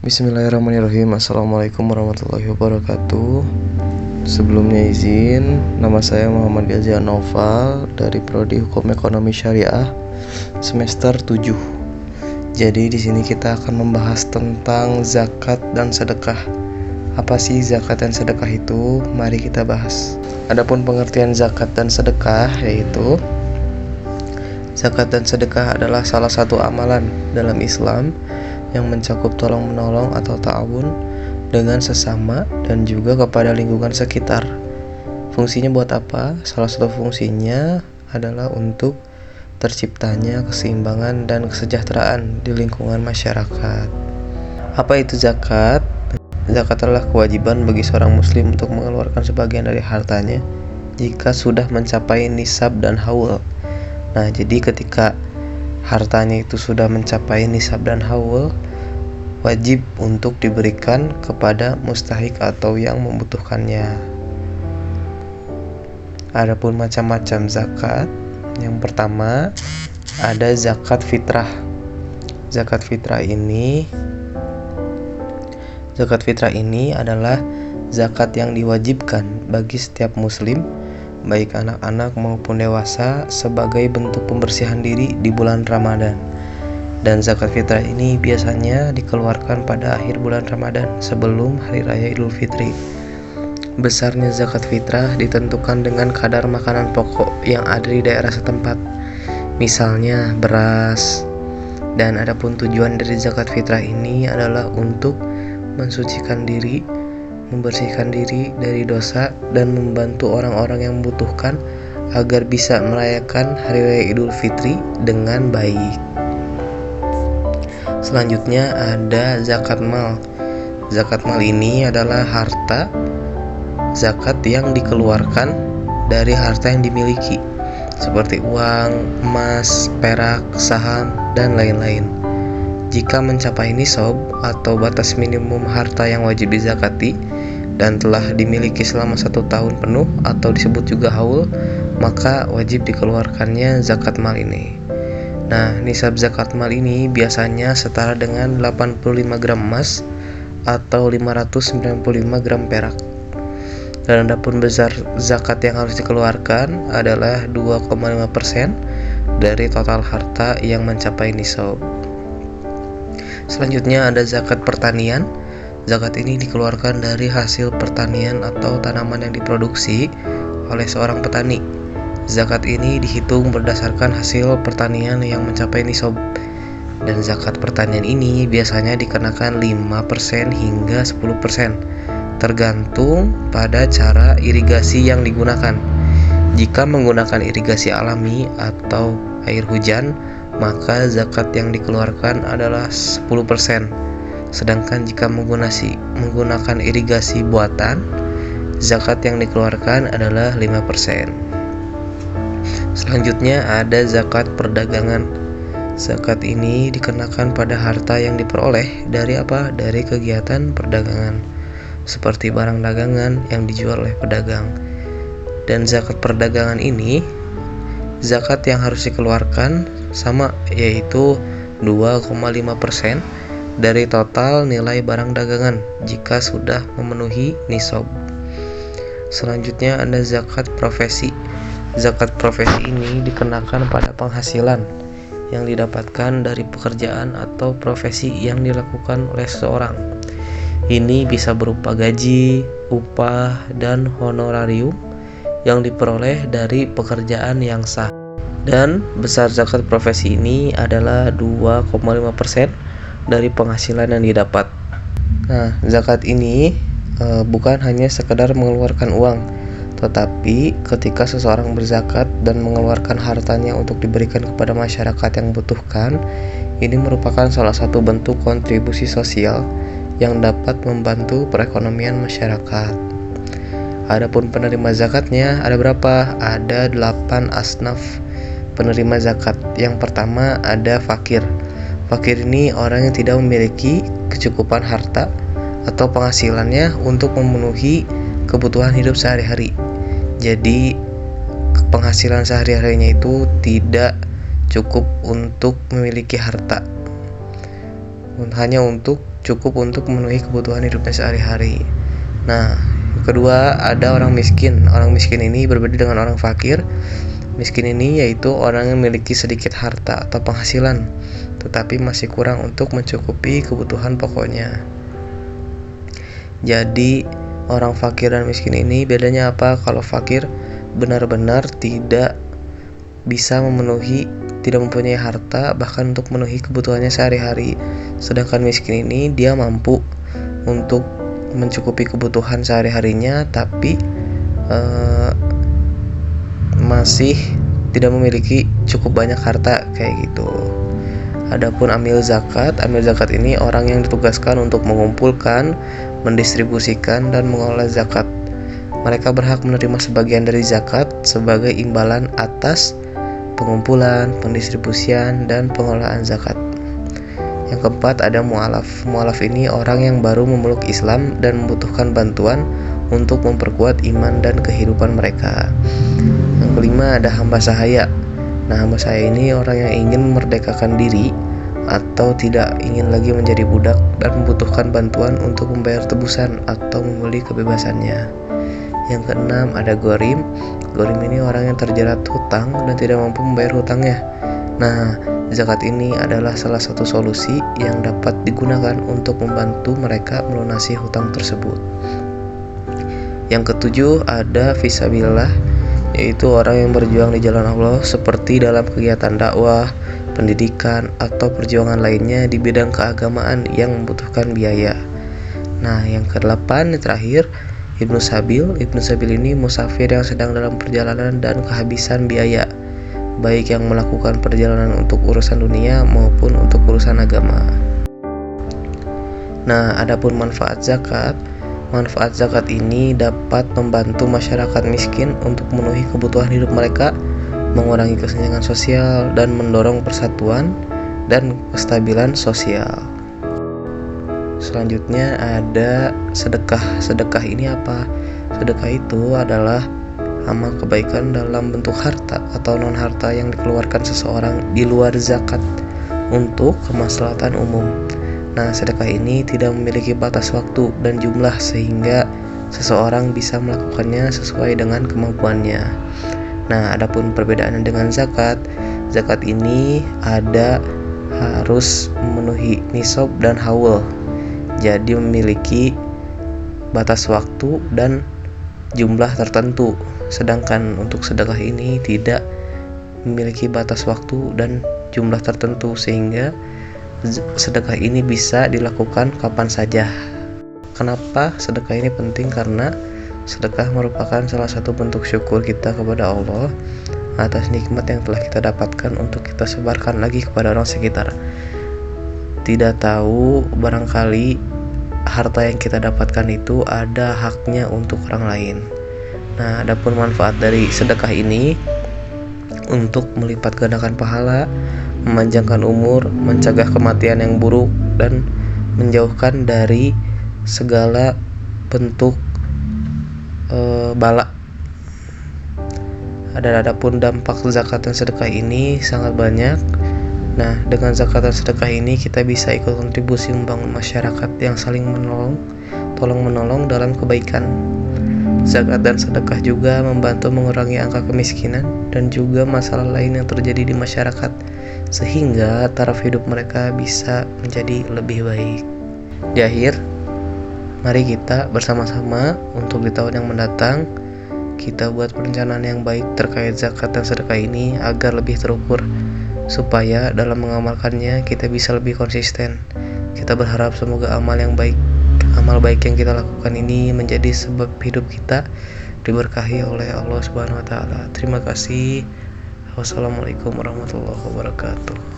Bismillahirrahmanirrahim. Assalamualaikum warahmatullahi wabarakatuh. Sebelumnya izin, nama saya Muhammad Gazia Noval dari Prodi Hukum Ekonomi Syariah semester 7. Jadi di sini kita akan membahas tentang zakat dan sedekah. Apa sih zakat dan sedekah itu? Mari kita bahas. Adapun pengertian zakat dan sedekah yaitu zakat dan sedekah adalah salah satu amalan dalam Islam yang mencakup tolong-menolong atau ta'awun dengan sesama dan juga kepada lingkungan sekitar. Fungsinya buat apa? Salah satu fungsinya adalah untuk terciptanya keseimbangan dan kesejahteraan di lingkungan masyarakat. Apa itu zakat? Zakat adalah kewajiban bagi seorang muslim untuk mengeluarkan sebagian dari hartanya jika sudah mencapai nisab dan haul. Nah, jadi ketika hartanya itu sudah mencapai nisab dan haul, wajib untuk diberikan kepada mustahik atau yang membutuhkannya. Adapun macam-macam zakat, yang pertama ada zakat fitrah. Zakat fitrah ini adalah zakat yang diwajibkan bagi setiap muslim, baik anak-anak maupun dewasa, sebagai bentuk pembersihan diri di bulan Ramadan. Dan zakat fitrah ini biasanya dikeluarkan pada akhir bulan Ramadan sebelum Hari Raya Idul Fitri. Besarnya zakat fitrah ditentukan dengan kadar makanan pokok yang ada di daerah setempat, misalnya beras. Dan adapun tujuan dari zakat fitrah ini adalah untuk mensucikan diri, membersihkan diri dari dosa, dan membantu orang-orang yang membutuhkan agar bisa merayakan Hari Raya Idul Fitri dengan baik. Selanjutnya ada zakat mal. Zakat mal ini adalah harta zakat yang dikeluarkan dari harta yang dimiliki, seperti uang, emas, perak, saham, dan lain-lain. Jika mencapai nisab atau batas minimum harta yang wajib dizakati dan telah dimiliki selama 1 tahun penuh atau disebut juga haul, maka wajib dikeluarkannya zakat mal ini. Nah, nisab zakat mal ini biasanya setara dengan 85 gram emas atau 595 gram perak. Dan adapun besar zakat yang harus dikeluarkan adalah 2,5% dari total harta yang mencapai nisab. Selanjutnya ada zakat pertanian. Zakat ini dikeluarkan dari hasil pertanian atau tanaman yang diproduksi oleh seorang petani. Zakat ini dihitung berdasarkan hasil pertanian yang mencapai nisab. Dan zakat pertanian ini biasanya dikenakan 5% hingga 10%, tergantung pada cara irigasi yang digunakan. Jika menggunakan irigasi alami atau air hujan, maka zakat yang dikeluarkan adalah 10%. Sedangkan jika menggunakan irigasi buatan, zakat yang dikeluarkan adalah 5%. Selanjutnya ada zakat perdagangan. Zakat ini dikenakan pada harta yang diperoleh dari apa? Dari kegiatan perdagangan, seperti barang dagangan yang dijual oleh pedagang. Dan zakat perdagangan ini, zakat yang harus dikeluarkan sama, yaitu 2,5% dari total nilai barang dagangan jika sudah memenuhi nisab. Selanjutnya ada zakat profesi. Zakat profesi ini dikenakan pada penghasilan yang didapatkan dari pekerjaan atau profesi yang dilakukan oleh seseorang. Ini bisa berupa gaji, upah, dan honorarium yang diperoleh dari pekerjaan yang sah. Dan besar zakat profesi ini adalah 2,5% dari penghasilan yang didapat. Nah, zakat ini bukan hanya sekedar mengeluarkan uang, tetapi ketika seseorang berzakat dan mengeluarkan hartanya untuk diberikan kepada masyarakat yang membutuhkan, ini merupakan salah satu bentuk kontribusi sosial yang dapat membantu perekonomian masyarakat. Adapun penerima zakatnya ada berapa? Ada 8 asnaf penerima zakat. Yang pertama ada fakir. Fakir ini orang yang tidak memiliki kecukupan harta atau penghasilannya untuk memenuhi kebutuhan hidup sehari-hari. Jadi penghasilan sehari-harinya itu tidak cukup untuk memiliki harta, hanya untuk cukup untuk memenuhi kebutuhan hidupnya sehari-hari. Nah, kedua ada orang miskin. Orang miskin ini berbeda dengan orang fakir. Miskin ini yaitu orang yang memiliki sedikit harta atau penghasilan, tetapi masih kurang untuk mencukupi kebutuhan pokoknya. Jadi, orang fakir dan miskin ini bedanya apa? Kalau fakir benar-benar tidak bisa memenuhi, tidak mempunyai harta bahkan untuk memenuhi kebutuhannya sehari-hari. Sedangkan miskin ini dia mampu untuk mencukupi kebutuhan sehari-harinya, tapi masih tidak memiliki cukup banyak harta kayak gitu. Adapun amil zakat ini orang yang ditugaskan untuk mengumpulkan, mendistribusikan, dan mengolah zakat. Mereka berhak menerima sebagian dari zakat sebagai imbalan atas pengumpulan, pendistribusian, dan pengolahan zakat. Yang keempat ada mu'alaf. Mu'alaf ini orang yang baru memeluk Islam dan membutuhkan bantuan untuk memperkuat iman dan kehidupan mereka. Yang kelima ada hamba sahaya. Nah, hamba sahaya ini orang yang ingin memerdekakan diri atau tidak ingin lagi menjadi budak dan membutuhkan bantuan untuk membayar tebusan atau membeli kebebasannya. Yang keenam ada ghorim. Ghorim ini orang yang terjerat hutang dan tidak mampu membayar hutangnya. Nah, zakat ini adalah salah satu solusi yang dapat digunakan untuk membantu mereka melunasi hutang tersebut. Yang ketujuh ada fisabilillah, yaitu orang yang berjuang di jalan Allah seperti dalam kegiatan dakwah, pendidikan, atau perjuangan lainnya di bidang keagamaan yang membutuhkan biaya. Nah, yang kedelapan terakhir Ibnu Sabil. Ibnu Sabil ini musafir yang sedang dalam perjalanan dan kehabisan biaya, baik yang melakukan perjalanan untuk urusan dunia maupun untuk urusan agama. Nah, adapun manfaat zakat. Manfaat zakat ini dapat membantu masyarakat miskin untuk memenuhi kebutuhan hidup mereka, mengurangi kesenjangan sosial, dan mendorong persatuan dan kestabilan sosial. Selanjutnya ada sedekah. Sedekah ini apa? Sedekah itu adalah amal kebaikan dalam bentuk harta atau non-harta yang dikeluarkan seseorang di luar zakat untuk kemaslahatan umum. Nah, sedekah ini tidak memiliki batas waktu dan jumlah sehingga seseorang bisa melakukannya sesuai dengan kemampuannya. Nah, adapun perbedaannya dengan zakat, zakat ini harus memenuhi nisab dan haul. Jadi memiliki batas waktu dan jumlah tertentu. Sedangkan untuk sedekah ini tidak memiliki batas waktu dan jumlah tertentu sehingga sedekah ini bisa dilakukan kapan saja. Kenapa sedekah ini penting? Karena sedekah merupakan salah satu bentuk syukur kita kepada Allah atas nikmat yang telah kita dapatkan untuk kita sebarkan lagi kepada orang sekitar. Tidak tahu, barangkali harta yang kita dapatkan itu ada haknya untuk orang lain. Nah, adapun manfaat dari sedekah ini untuk melipat gandakan pahala, memanjangkan umur, mencegah kematian yang buruk, dan menjauhkan dari segala bentuk bala. Adapun dampak zakat dan sedekah ini sangat banyak. Nah, dengan zakat dan sedekah ini kita bisa ikut kontribusi membangun masyarakat yang saling tolong-menolong dalam kebaikan. Zakat dan sedekah juga membantu mengurangi angka kemiskinan dan juga masalah lain yang terjadi di masyarakat, sehingga taraf hidup mereka bisa menjadi lebih baik. Di akhir, mari kita bersama-sama untuk di tahun yang mendatang kita buat perencanaan yang baik terkait zakat dan sedekah ini agar lebih terukur, supaya dalam mengamalkannya kita bisa lebih konsisten. Kita berharap semoga amal baik yang kita lakukan ini menjadi sebab hidup kita diberkahi oleh Allah Subhanahu wa taala. Terima kasih. Wassalamualaikum warahmatullahi wabarakatuh.